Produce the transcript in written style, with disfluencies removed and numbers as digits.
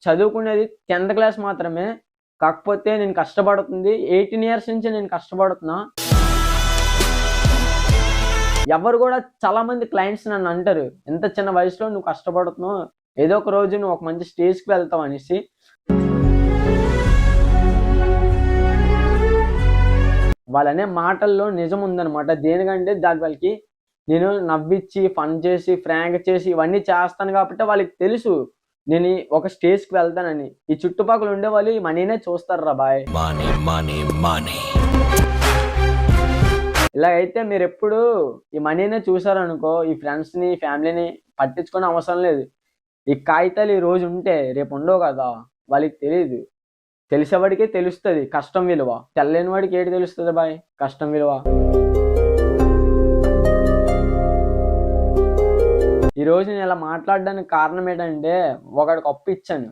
చదువుకునేది 10th class మాత్రమే. కాకపోతే నేను కష్టపడుతుంది 18 ఇయర్స్ నుంచి నేను కష్టపడుతున్నా. ఎవరు కూడా చాలా మంది క్లయింట్స్ నన్ను అంటారు, "ఎంత చిన్న వయసులో నువ్వు కష్టపడుతున్నావు. ఏదో ఒక రోజు నువ్వు ఒక మంచి స్టేజ్‌కి వెళ్తావు" అనేసి. వాళ్ళనే మాటల్లో నిజం ఉందనమాట. దేనికంటే వాళ్ళకి నేను నవ్విచ్చి, ఫన్ చేసి, ఫ్రాంక్ చేసి ఇవన్నీ చేస్తాను కాబట్టి వాళ్ళకి తెలుసు నేను ఒక స్టేజ్‌కి వెళ్తానని. ఈ చుట్టుపక్కల ఉండేవాళ్ళు ఈ మనీనే చూస్తారురా బాయ్. Money money money. ఇలాగైతే మీరెప్పుడు ఈ మనీనే చూసారనుకో, ఈ ఫ్రెండ్స్‌ని, ఫ్యామిలీని పట్టించుకోని అవసరం లేదు. ఈ కాగితాలు ఈ రోజు ఉంటే రేపు ఉండవు కదా! వాళ్ళకి తెలీదు. తెలిసేవాడికే తెలుస్తది కష్టం విలువ. తెల్లేని వాడికి ఏటి తెలుస్తది బాయ్ కష్టం విలువ. ఈరోజు నేను ఇలా మాట్లాడడానికి కారణం ఏంటంటే ఒకడికి అప్పు ఇచ్చాను.